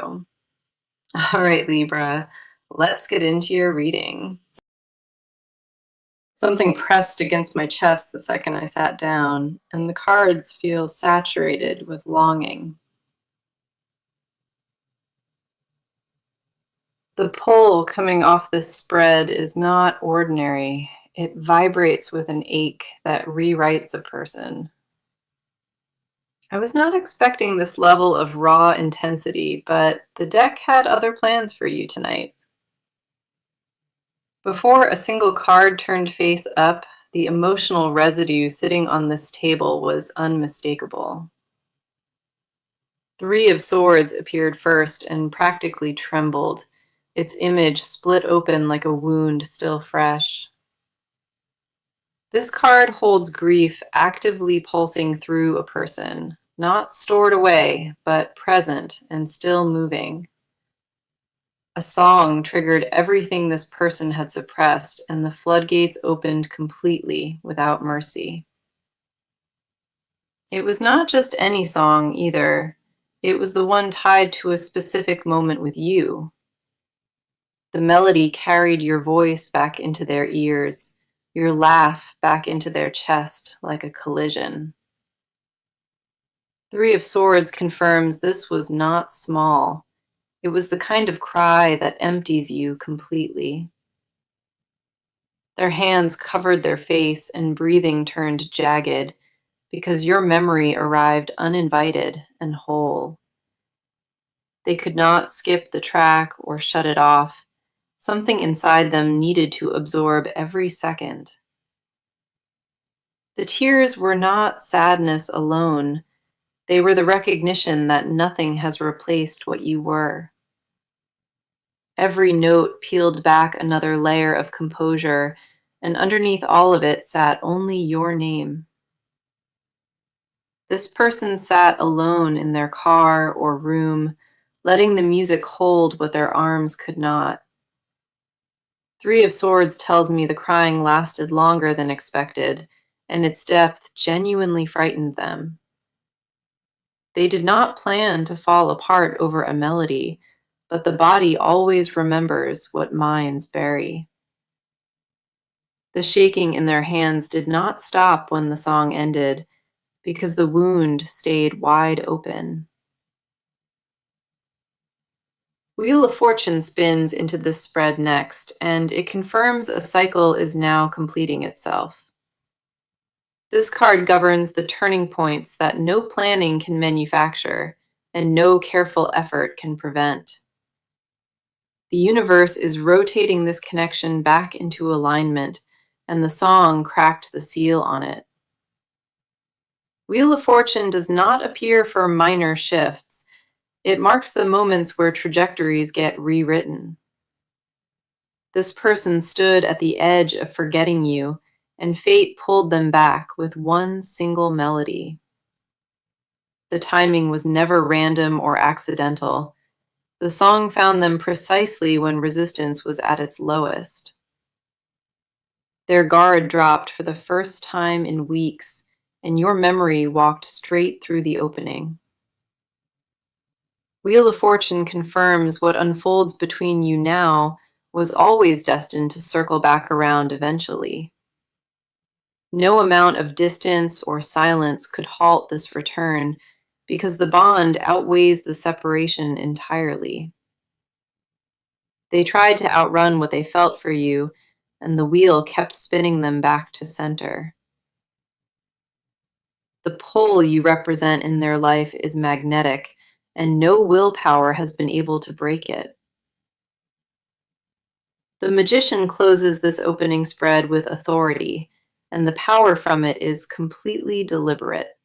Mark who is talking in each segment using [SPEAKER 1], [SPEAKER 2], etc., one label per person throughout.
[SPEAKER 1] All right, Libra, let's get into your reading. Something pressed against my chest the second I sat down, and the cards feel saturated with longing. The pull coming off this spread is not ordinary. It vibrates with an ache that rewrites a person. I was not expecting this level of raw intensity, but the deck had other plans for you tonight. Before a single card turned face up, the emotional residue sitting on this table was unmistakable. Three of Swords appeared first and practically trembled, its image split open like a wound still fresh. This card holds grief actively pulsing through a person, not stored away, but present and still moving. A song triggered everything this person had suppressed, and the floodgates opened completely without mercy. It was not just any song either. It was the one tied to a specific moment with you. The melody carried your voice back into their ears, your laugh back into their chest like a collision. Three of Swords confirms this was not small. It was the kind of cry that empties you completely. Their hands covered their face and breathing turned jagged because your memory arrived uninvited and whole. They could not skip the track or shut it off. Something inside them needed to absorb every second. The tears were not sadness alone. They were the recognition that nothing has replaced what you were. Every note peeled back another layer of composure, and underneath all of it sat only your name. This person sat alone in their car or room, letting the music hold what their arms could not. Three of Swords tells me the crying lasted longer than expected, and its depth genuinely frightened them. They did not plan to fall apart over a melody, but the body always remembers what minds bury. The shaking in their hands did not stop when the song ended, because the wound stayed wide open. Wheel of Fortune spins into this spread next, and it confirms a cycle is now completing itself. This card governs the turning points that no planning can manufacture and no careful effort can prevent. The universe is rotating this connection back into alignment, and the song cracked the seal on it. Wheel of Fortune does not appear for minor shifts. It marks the moments where trajectories get rewritten. This person stood at the edge of forgetting you, and fate pulled them back with one single melody. The timing was never random or accidental. The song found them precisely when resistance was at its lowest. Their guard dropped for the first time in weeks, and your memory walked straight through the opening. Wheel of Fortune confirms what unfolds between you now was always destined to circle back around eventually. No amount of distance or silence could halt this return, because the bond outweighs the separation entirely. They tried to outrun what they felt for you, and the wheel kept spinning them back to center. The pull you represent in their life is magnetic, and no willpower has been able to break it. The magician closes this opening spread with authority, and the power from it is completely deliberate.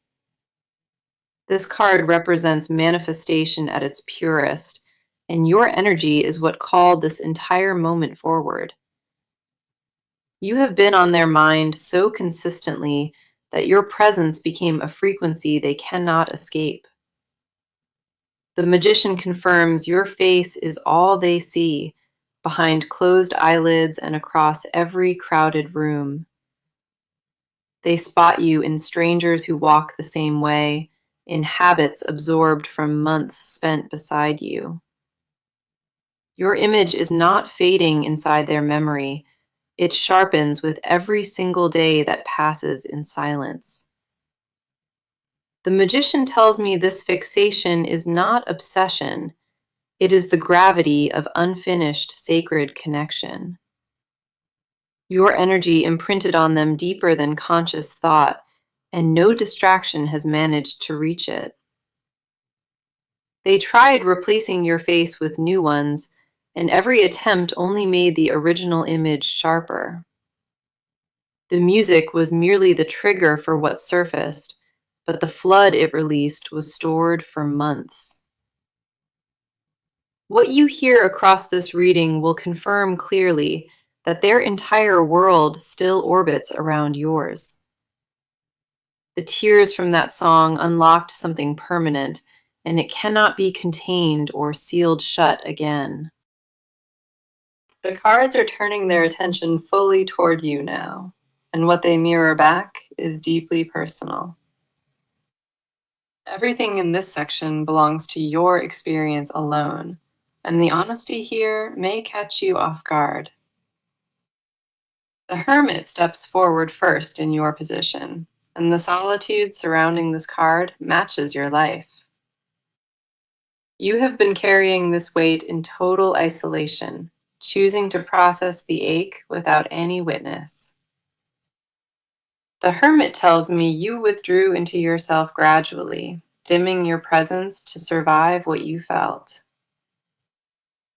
[SPEAKER 1] This card represents manifestation at its purest, and your energy is what called this entire moment forward. You have been on their mind so consistently that your presence became a frequency they cannot escape. The magician confirms your face is all they see, behind closed eyelids and across every crowded room. They spot you in strangers who walk the same way, in habits absorbed from months spent beside you. Your image is not fading inside their memory. It sharpens with every single day that passes in silence. The magician tells me this fixation is not obsession. It is the gravity of unfinished sacred connection. Your energy imprinted on them deeper than conscious thought, and no distraction has managed to reach it. They tried replacing your face with new ones, and every attempt only made the original image sharper. The music was merely the trigger for what surfaced, but the flood it released was stored for months. What you hear across this reading will confirm clearly that their entire world still orbits around yours. The tears from that song unlocked something permanent, and it cannot be contained or sealed shut again. The cards are turning their attention fully toward you now, and what they mirror back is deeply personal. Everything in this section belongs to your experience alone, and the honesty here may catch you off guard. The hermit steps forward first in your position, and the solitude surrounding this card matches your life. You have been carrying this weight in total isolation, choosing to process the ache without any witness. The hermit tells me you withdrew into yourself gradually, dimming your presence to survive what you felt.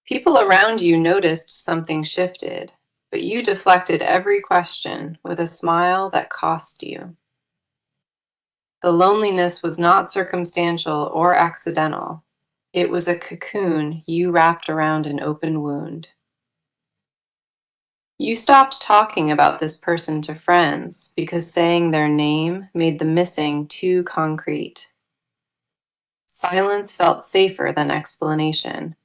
[SPEAKER 1] People around you noticed something shifted, but you deflected every question with a smile that cost you. The loneliness was not circumstantial or accidental. It was a cocoon you wrapped around an open wound. You stopped talking about this person to friends because saying their name made the missing too concrete. Silence felt safer than explanation,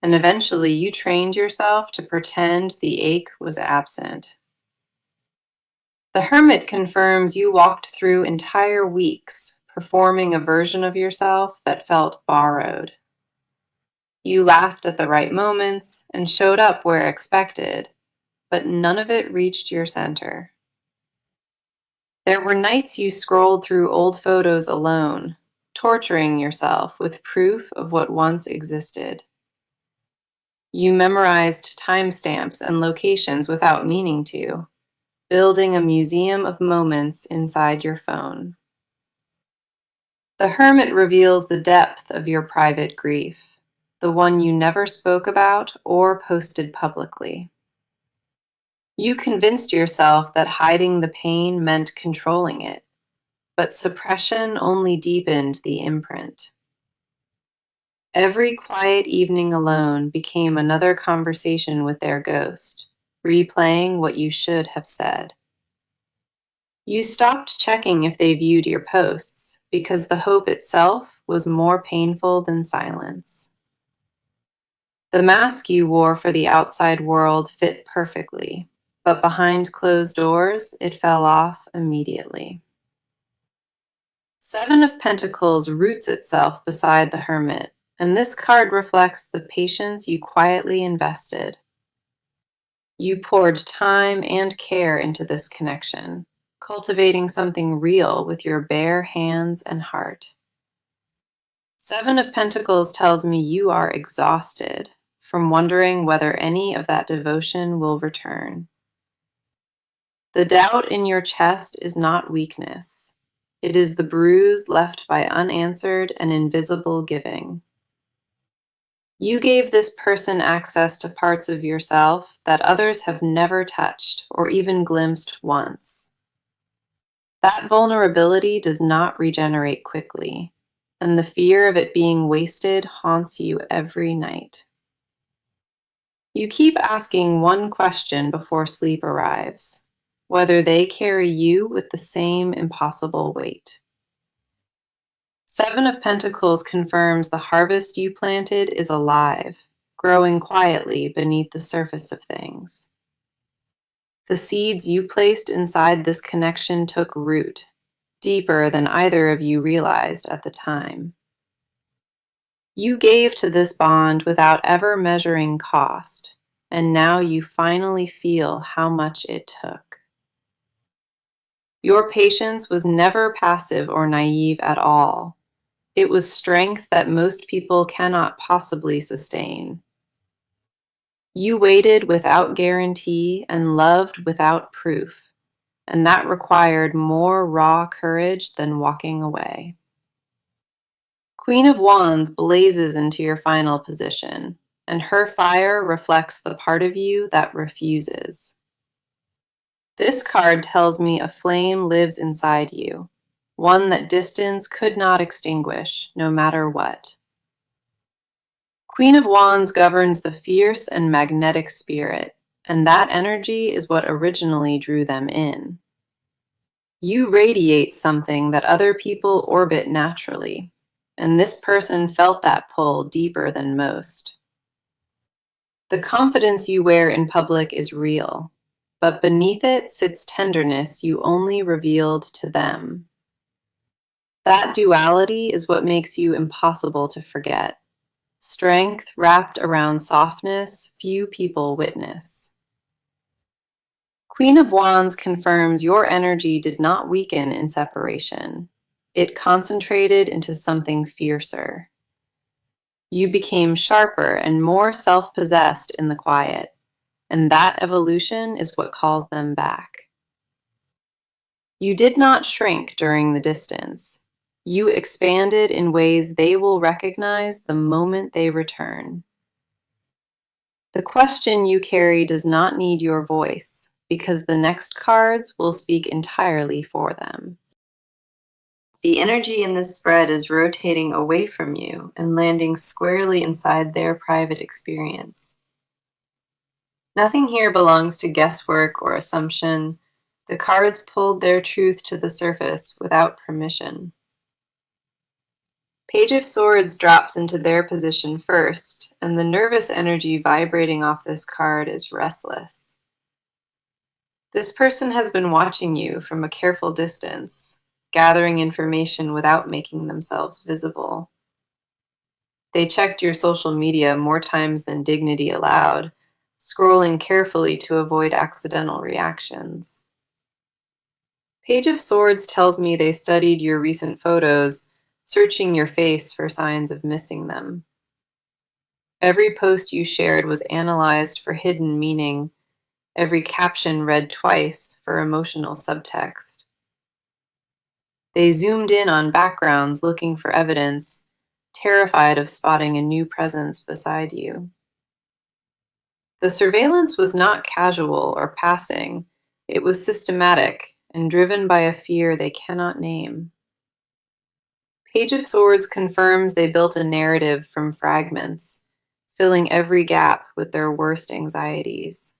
[SPEAKER 1] and eventually you trained yourself to pretend the ache was absent. The hermit confirms you walked through entire weeks performing a version of yourself that felt borrowed. You laughed at the right moments and showed up where expected, but none of it reached your center. There were nights you scrolled through old photos alone, torturing yourself with proof of what once existed. You memorized timestamps and locations without meaning to, building a museum of moments inside your phone. The hermit reveals the depth of your private grief, the one you never spoke about or posted publicly. You convinced yourself that hiding the pain meant controlling it, but suppression only deepened the imprint. Every quiet evening alone became another conversation with their ghost, replaying what you should have said. You stopped checking if they viewed your posts because the hope itself was more painful than silence. The mask you wore for the outside world fit perfectly, but behind closed doors, it fell off immediately. Seven of Pentacles roots itself beside the Hermit, and this card reflects the patience you quietly invested. You poured time and care into this connection, cultivating something real with your bare hands and heart. Seven of Pentacles tells me you are exhausted from wondering whether any of that devotion will return. The doubt in your chest is not weakness. It is the bruise left by unanswered and invisible giving. You gave this person access to parts of yourself that others have never touched or even glimpsed once. That vulnerability does not regenerate quickly, and the fear of it being wasted haunts you every night. You keep asking one question before sleep arrives: whether they carry you with the same impossible weight. Seven of Pentacles confirms the harvest you planted is alive, growing quietly beneath the surface of things. The seeds you placed inside this connection took root, deeper than either of you realized at the time. You gave to this bond without ever measuring cost, and now you finally feel how much it took. Your patience was never passive or naive at all. It was strength that most people cannot possibly sustain. You waited without guarantee and loved without proof, and that required more raw courage than walking away. Queen of Wands blazes into your final position, and her fire reflects the part of you that refuses. This card tells me a flame lives inside you, one that distance could not extinguish, no matter what. Queen of Wands governs the fierce and magnetic spirit, and that energy is what originally drew them in. You radiate something that other people orbit naturally, and this person felt that pull deeper than most. The confidence you wear in public is real, but beneath it sits tenderness you only revealed to them. That duality is what makes you impossible to forget. Strength wrapped around softness few people witness. Queen of Wands confirms your energy did not weaken in separation. It concentrated into something fiercer. You became sharper and more self-possessed in the quiet, and that evolution is what calls them back. You did not shrink during the distance. You expanded in ways they will recognize the moment they return. The question you carry does not need your voice, because the next cards will speak entirely for them. The energy in this spread is rotating away from you and landing squarely inside their private experience. Nothing here belongs to guesswork or assumption. The cards pulled their truth to the surface without permission. Page of Swords drops into their position first, and the nervous energy vibrating off this card is restless. This person has been watching you from a careful distance, gathering information without making themselves visible. They checked your social media more times than dignity allowed, scrolling carefully to avoid accidental reactions. Page of Swords tells me they studied your recent photos, searching your face for signs of missing them. Every post you shared was analyzed for hidden meaning, every caption read twice for emotional subtext. They zoomed in on backgrounds looking for evidence, terrified of spotting a new presence beside you. The surveillance was not casual or passing. It was systematic and driven by a fear they cannot name. Page of Swords confirms they built a narrative from fragments, filling every gap with their worst anxieties.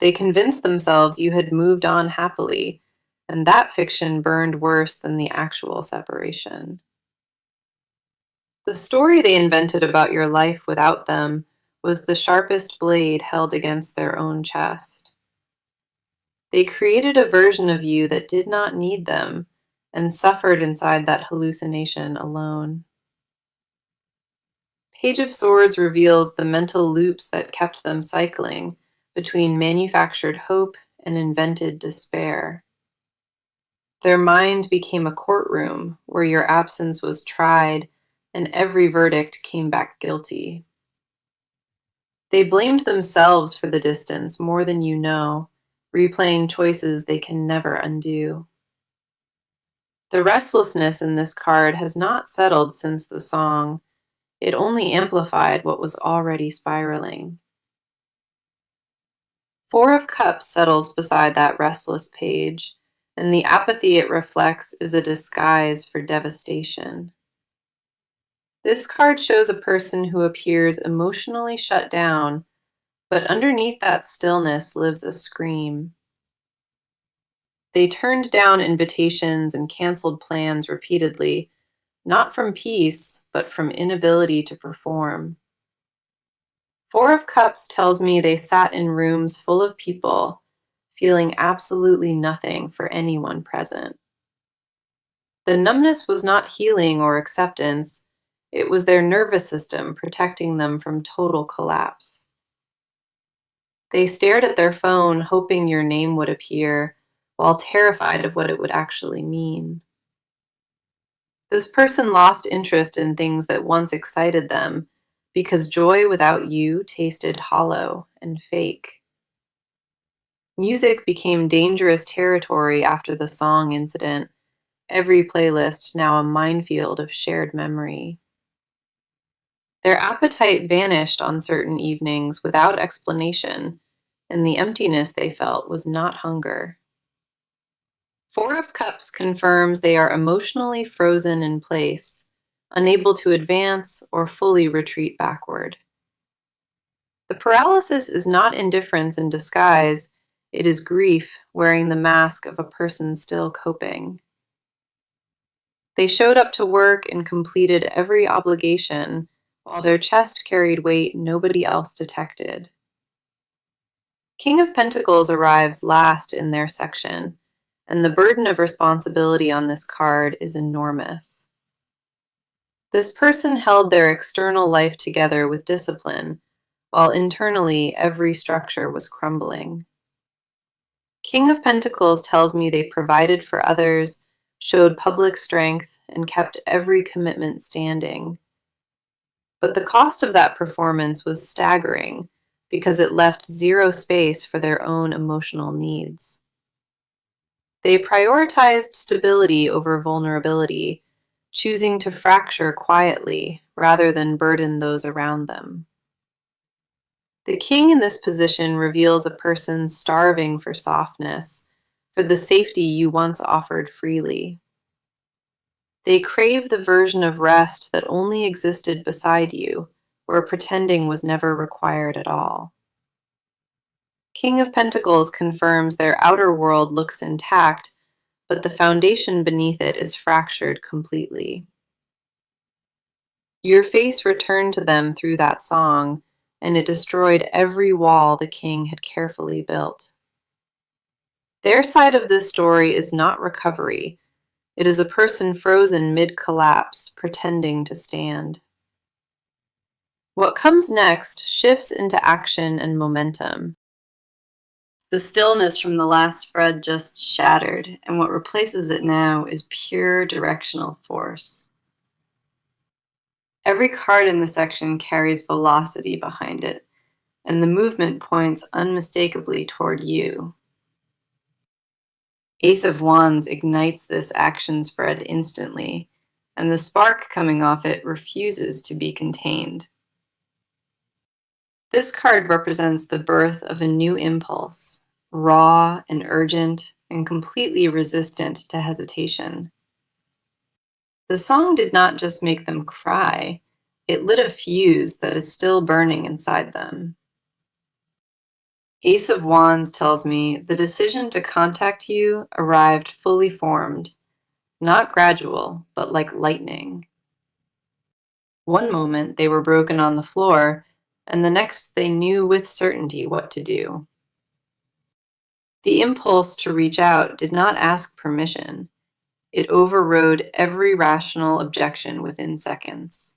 [SPEAKER 1] They convinced themselves you had moved on happily, and that fiction burned worse than the actual separation. The story they invented about your life without them was the sharpest blade held against their own chest. They created a version of you that did not need them and suffered inside that hallucination alone. Page of Swords reveals the mental loops that kept them cycling between manufactured hope and invented despair. Their mind became a courtroom where your absence was tried and every verdict came back guilty. They blamed themselves for the distance more than you know, replaying choices they can never undo. The restlessness in this card has not settled since the song. It only amplified what was already spiraling. Four of Cups settles beside that restless page, and the apathy it reflects is a disguise for devastation. This card shows a person who appears emotionally shut down, but underneath that stillness lives a scream. They turned down invitations and canceled plans repeatedly, not from peace, but from inability to perform. Four of Cups tells me they sat in rooms full of people, feeling absolutely nothing for anyone present. The numbness was not healing or acceptance, It was their nervous system protecting them from total collapse. They stared at their phone, hoping your name would appear, while terrified of what it would actually mean. This person lost interest in things that once excited them because joy without you tasted hollow and fake. Music became dangerous territory after the song incident, every playlist now a minefield of shared memory. Their appetite vanished on certain evenings without explanation, and the emptiness they felt was not hunger. Four of Cups confirms they are emotionally frozen in place, unable to advance or fully retreat backward. The paralysis is not indifference in disguise, it is grief wearing the mask of a person still coping. They showed up to work and completed every obligation, while their chest carried weight nobody else detected. King of Pentacles arrives last in their section, and the burden of responsibility on this card is enormous. This person held their external life together with discipline, while internally every structure was crumbling. King of Pentacles tells me they provided for others, showed public strength, and kept every commitment standing. But the cost of that performance was staggering because it left zero space for their own emotional needs. They prioritized stability over vulnerability, choosing to fracture quietly rather than burden those around them. The king in this position reveals a person starving for softness, for the safety you once offered freely. They crave the version of rest that only existed beside you, where pretending was never required at all. King of Pentacles confirms their outer world looks intact, but the foundation beneath it is fractured completely. Your face returned to them through that song, and it destroyed every wall the king had carefully built. Their side of this story is not recovery. It is a person frozen mid-collapse, pretending to stand. What comes next shifts into action and momentum. The stillness from the last spread just shattered, and what replaces it now is pure directional force. Every card in the section carries velocity behind it, and the movement points unmistakably toward you. Ace of Wands ignites this action spread instantly, and the spark coming off it refuses to be contained. This card represents the birth of a new impulse, raw and urgent and completely resistant to hesitation. The song did not just make them cry, it lit a fuse that is still burning inside them. Ace of Wands tells me the decision to contact you arrived fully formed, not gradual, but like lightning. One moment they were broken on the floor, and the next they knew with certainty what to do. The impulse to reach out did not ask permission. It overrode every rational objection within seconds.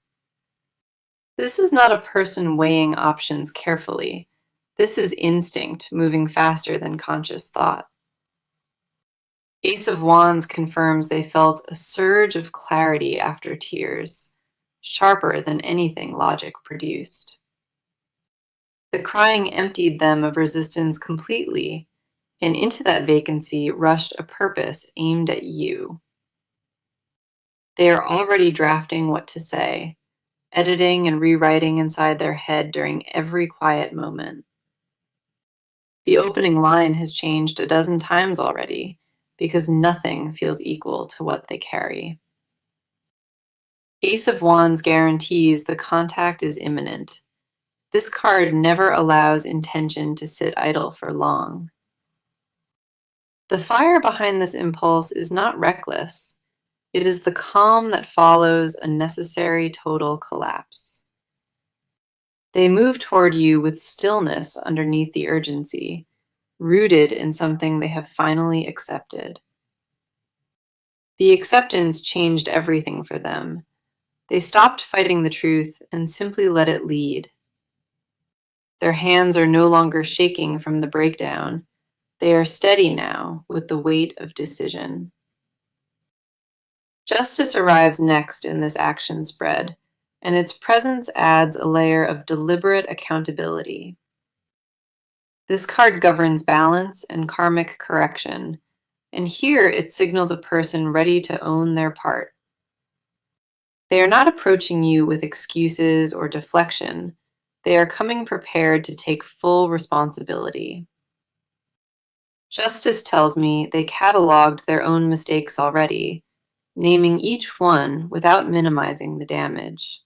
[SPEAKER 1] This is not a person weighing options carefully. This is instinct moving faster than conscious thought. Ace of Wands confirms they felt a surge of clarity after tears, sharper than anything logic produced. The crying emptied them of resistance completely, and into that vacancy rushed a purpose aimed at you. They are already drafting what to say, editing and rewriting inside their head during every quiet moment. The opening line has changed a dozen times already, because nothing feels equal to what they carry. Ace of Wands guarantees the contact is imminent. This card never allows intention to sit idle for long. The fire behind this impulse is not reckless. It is the calm that follows a necessary total collapse. They move toward you with stillness underneath the urgency, rooted in something they have finally accepted. The acceptance changed everything for them. They stopped fighting the truth and simply let it lead. Their hands are no longer shaking from the breakdown. They are steady now with the weight of decision. Justice arrives next in this action spread, and its presence adds a layer of deliberate accountability. This card governs balance and karmic correction, and here it signals a person ready to own their part. They are not approaching you with excuses or deflection. They are coming prepared to take full responsibility. Justice tells me they cataloged their own mistakes already, naming each one without minimizing the damage.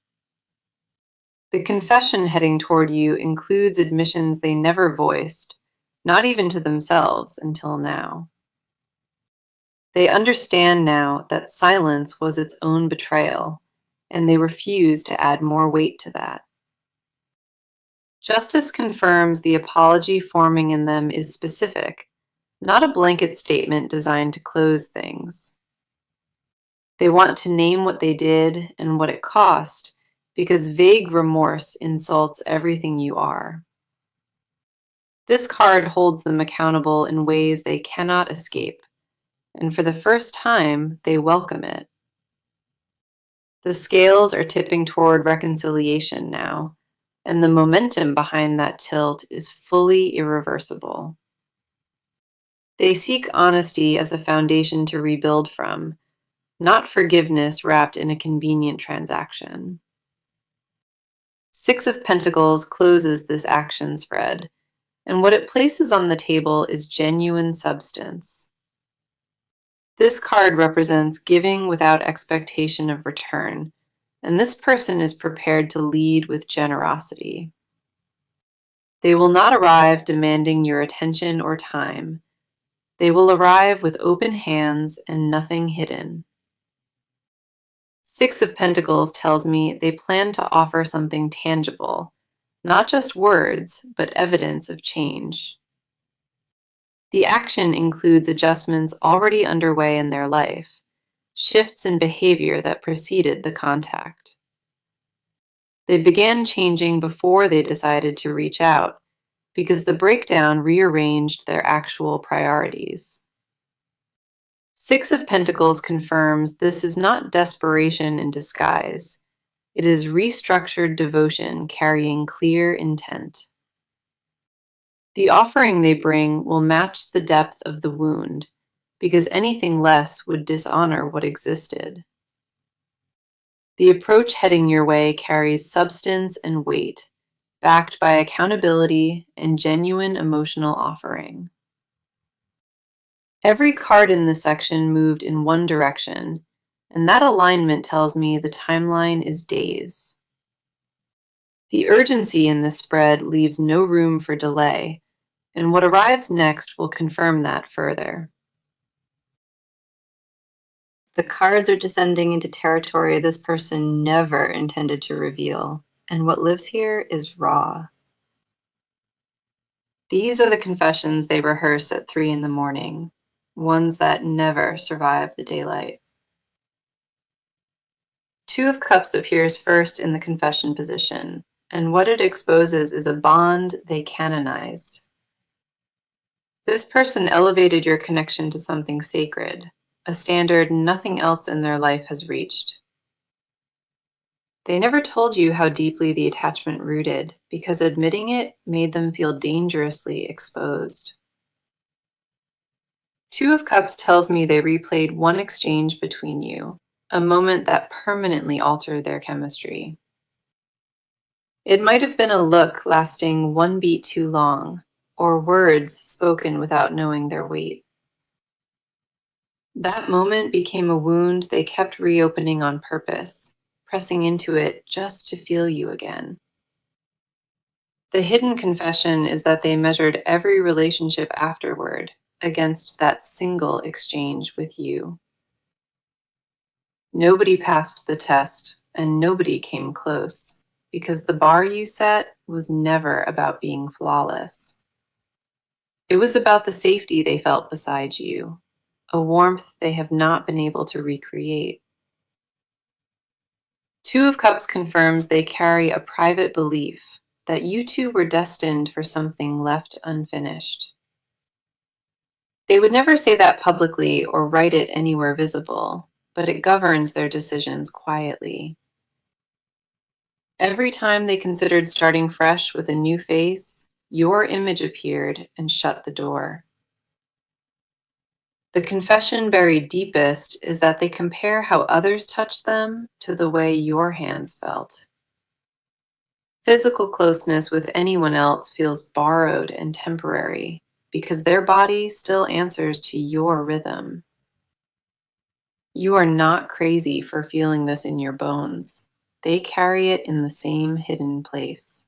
[SPEAKER 1] The confession heading toward you includes admissions they never voiced, not even to themselves until now. They understand now that silence was its own betrayal, and they refuse to add more weight to that. Justice confirms the apology forming in them is specific, not a blanket statement designed to close things. They want to name what they did and what it cost, because vague remorse insults everything you are. This card holds them accountable in ways they cannot escape, and for the first time, they welcome it. The scales are tipping toward reconciliation now, and the momentum behind that tilt is fully irreversible. They seek honesty as a foundation to rebuild from, not forgiveness wrapped in a convenient transaction. Six of Pentacles closes this action spread, and what it places on the table is genuine substance. This card represents giving without expectation of return, and this person is prepared to lead with generosity. They will not arrive demanding your attention or time. They will arrive with open hands and nothing hidden. Six of Pentacles tells me they plan to offer something tangible, not just words, but evidence of change. The action includes adjustments already underway in their life, shifts in behavior that preceded the contact. They began changing before they decided to reach out, because the breakdown rearranged their actual priorities. Six of Pentacles confirms this is not desperation in disguise. It is restructured devotion carrying clear intent. The offering they bring will match the depth of the wound, because anything less would dishonor what existed. The approach heading your way carries substance and weight, backed by accountability and genuine emotional offering. Every card in this section moved in one direction, and that alignment tells me the timeline is days. The urgency in this spread leaves no room for delay, and what arrives next will confirm that further. The cards are descending into territory this person never intended to reveal, and what lives here is raw. These are the confessions they rehearse at 3 in the morning, ones that never survive the daylight. Two of Cups appears first in the confession position, and what it exposes is a bond they canonized. This person elevated your connection to something sacred, a standard nothing else in their life has reached. They never told you how deeply the attachment rooted, because admitting it made them feel dangerously exposed. Two of Cups tells me they replayed one exchange between you, a moment that permanently altered their chemistry. It might have been a look lasting one beat too long, or words spoken without knowing their weight. That moment became a wound they kept reopening on purpose, pressing into it just to feel you again. The hidden confession is that they measured every relationship afterward against that single exchange with you. Nobody passed the test, and nobody came close, because the bar you set was never about being flawless. It was about the safety they felt beside you, a warmth they have not been able to recreate. Two of Cups confirms they carry a private belief that you two were destined for something left unfinished. They would never say that publicly or write it anywhere visible, but it governs their decisions quietly. Every time they considered starting fresh with a new face, your image appeared and shut the door. The confession buried deepest is that they compare how others touch them to the way your hands felt. Physical closeness with anyone else feels borrowed and temporary because their body still answers to your rhythm. You are not crazy for feeling this in your bones. They carry it in the same hidden place.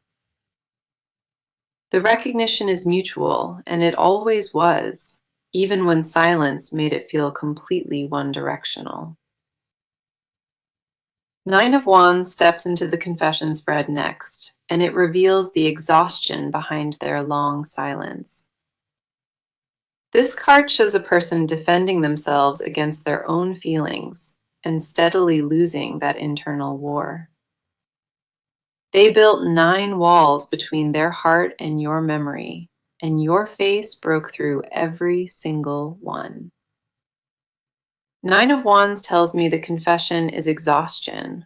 [SPEAKER 1] The recognition is mutual, and it always was, even when silence made it feel completely one-directional. Nine of Wands steps into the confession spread next, and it reveals the exhaustion behind their long silence. This card shows a person defending themselves against their own feelings and steadily losing that internal war. They built 9 walls between their heart and your memory, and your face broke through every single one. Nine of Wands tells me the confession is exhaustion.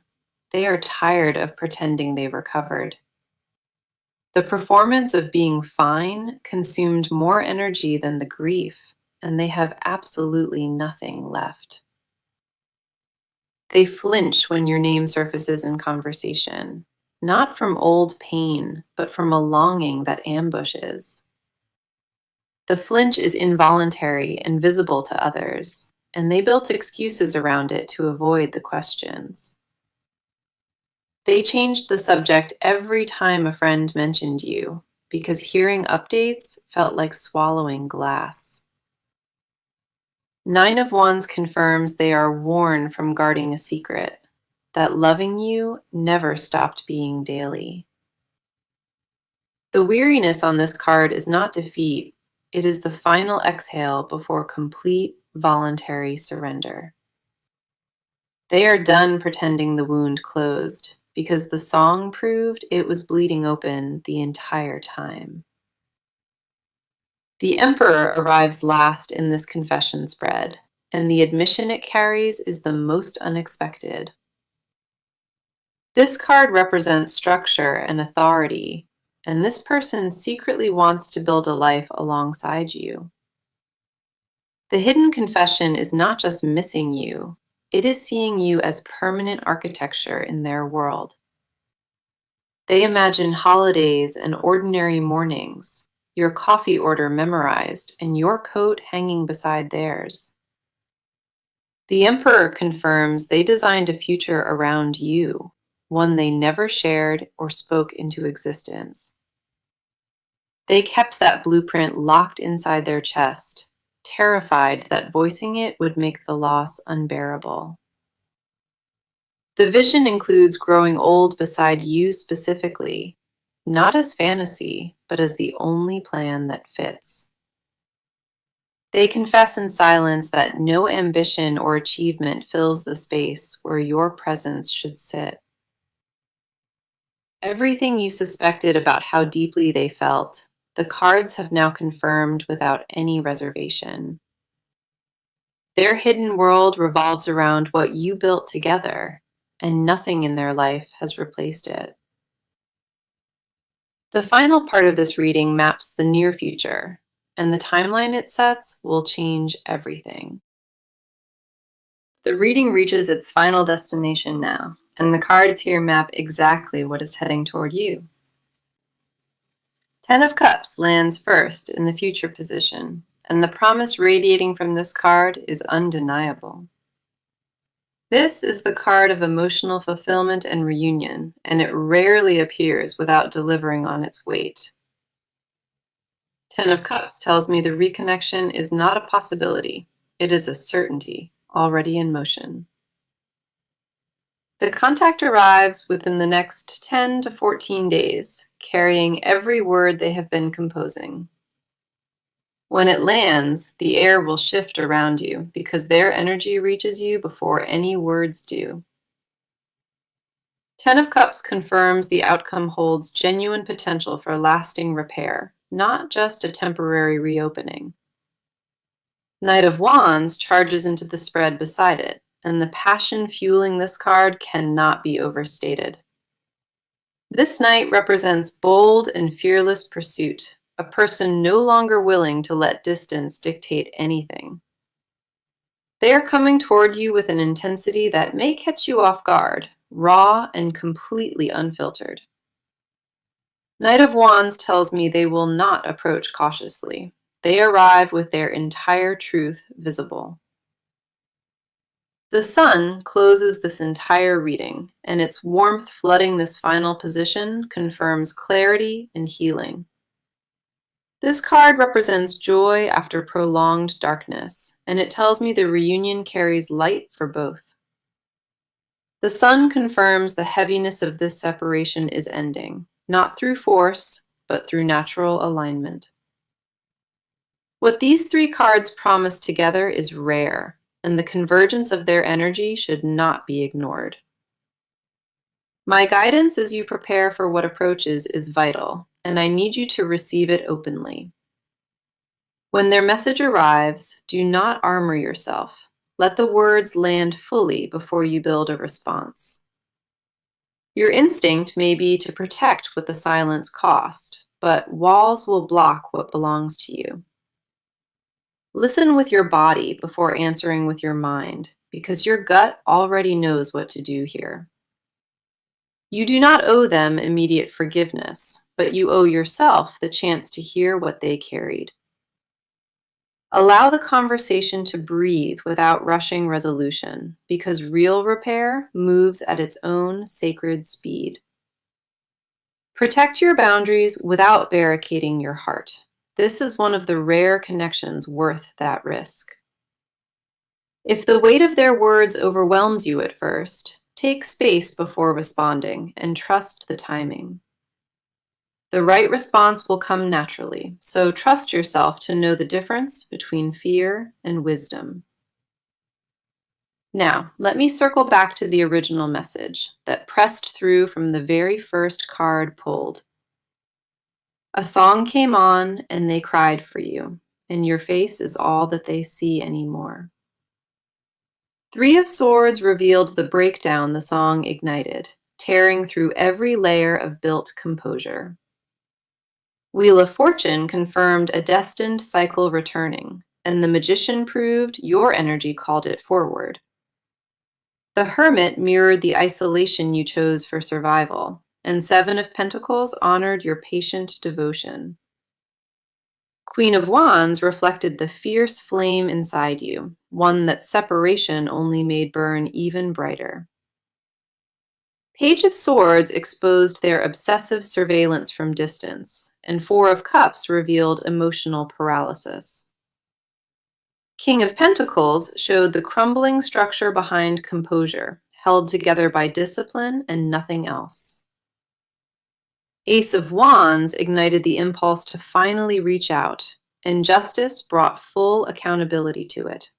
[SPEAKER 1] They are tired of pretending they recovered. The performance of being fine consumed more energy than the grief, and they have absolutely nothing left. They flinch when your name surfaces in conversation, not from old pain, but from a longing that ambushes. The flinch is involuntary and visible to others, and they built excuses around it to avoid the questions. They changed the subject every time a friend mentioned you, because hearing updates felt like swallowing glass. Nine of Wands confirms they are worn from guarding a secret, that loving you never stopped being daily. The weariness on this card is not defeat, it is the final exhale before complete voluntary surrender. They are done pretending the wound closed, because the song proved it was bleeding open the entire time. The Emperor arrives last in this confession spread, and the admission it carries is the most unexpected. This card represents structure and authority, and this person secretly wants to build a life alongside you. The hidden confession is not just missing you, it is seeing you as permanent architecture in their world. They imagine holidays and ordinary mornings, your coffee order memorized, and your coat hanging beside theirs. The Emperor confirms they designed a future around you, one they never shared or spoke into existence. They kept that blueprint locked inside their chest, terrified that voicing it would make the loss unbearable. The vision includes growing old beside you specifically, not as fantasy, but as the only plan that fits. They confess in silence that no ambition or achievement fills the space where your presence should sit. Everything you suspected about how deeply they felt, the cards have now confirmed without any reservation. Their hidden world revolves around what you built together, and nothing in their life has replaced it. The final part of this reading maps the near future, and the timeline it sets will change everything. The reading reaches its final destination now, and the cards here map exactly what is heading toward you. Ten of Cups lands first in the future position, and the promise radiating from this card is undeniable. This is the card of emotional fulfillment and reunion, and it rarely appears without delivering on its weight. Ten of Cups tells me the reconnection is not a possibility, it is a certainty, already in motion. The contact arrives within the next 10 to 14 days, carrying every word they have been composing. When it lands, the air will shift around you because their energy reaches you before any words do. Ten of Cups confirms the outcome holds genuine potential for lasting repair, not just a temporary reopening. Knight of Wands charges into the spread beside it, and the passion fueling this card cannot be overstated. This knight represents bold and fearless pursuit, a person no longer willing to let distance dictate anything. They are coming toward you with an intensity that may catch you off guard, raw and completely unfiltered. Knight of Wands tells me they will not approach cautiously. They arrive with their entire truth visible. The sun closes this entire reading, and its warmth flooding this final position confirms clarity and healing. This card represents joy after prolonged darkness, and it tells me the reunion carries light for both. The sun confirms the heaviness of this separation is ending, not through force, but through natural alignment. What these three cards promise together is rare, and the convergence of their energy should not be ignored. My guidance as you prepare for what approaches is vital, and I need you to receive it openly. When their message arrives, do not armor yourself. Let the words land fully before you build a response. Your instinct may be to protect what the silence cost, but walls will block what belongs to you. Listen with your body before answering with your mind, because your gut already knows what to do here. You do not owe them immediate forgiveness, but you owe yourself the chance to hear what they carried. Allow the conversation to breathe without rushing resolution, because real repair moves at its own sacred speed. Protect your boundaries without barricading your heart. This is one of the rare connections worth that risk. If the weight of their words overwhelms you at first, take space before responding and trust the timing. The right response will come naturally, so trust yourself to know the difference between fear and wisdom. Now, let me circle back to the original message that pressed through from the very first card pulled. A song came on and they cried for you, and your face is all that they see anymore. Three of Swords revealed the breakdown the song ignited, tearing through every layer of built composure. Wheel of Fortune confirmed a destined cycle returning, and the Magician proved your energy called it forward. The Hermit mirrored the isolation you chose for survival, and Seven of Pentacles honored your patient devotion. Queen of Wands reflected the fierce flame inside you, one that separation only made burn even brighter. Page of Swords exposed their obsessive surveillance from distance, and Four of Cups revealed emotional paralysis. King of Pentacles showed the crumbling structure behind composure, held together by discipline and nothing else. Ace of Wands ignited the impulse to finally reach out, and Justice brought full accountability to it.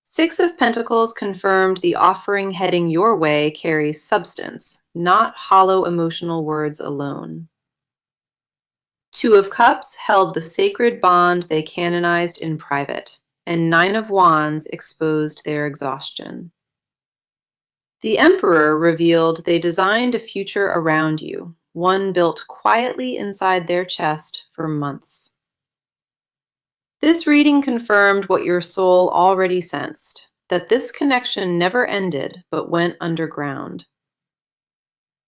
[SPEAKER 1] Six of Pentacles confirmed the offering heading your way carries substance, not hollow emotional words alone. Two of Cups held the sacred bond they canonized in private, and Nine of Wands exposed their exhaustion. The Emperor revealed they designed a future around you, one built quietly inside their chest for months. This reading confirmed what your soul already sensed, that this connection never ended but went underground.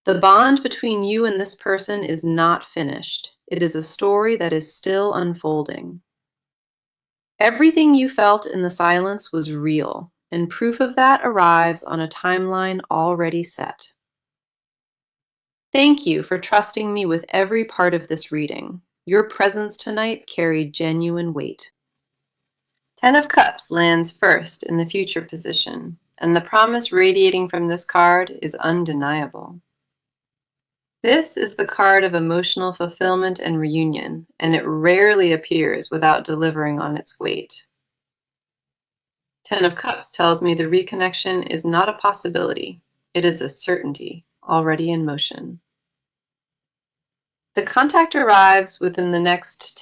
[SPEAKER 1] The bond between you and this person is not finished. It is a story that is still unfolding. Everything you felt in the silence was real, and proof of that arrives on a timeline already set. Thank you for trusting me with every part of this reading. Your presence tonight carried genuine weight. Ten of Cups lands first in the future position, and the promise radiating from this card is undeniable. This is the card of emotional fulfillment and reunion, and it rarely appears without delivering on its weight. Ten of Cups tells me the reconnection is not a possibility. It is a certainty already in motion. The contact arrives within the next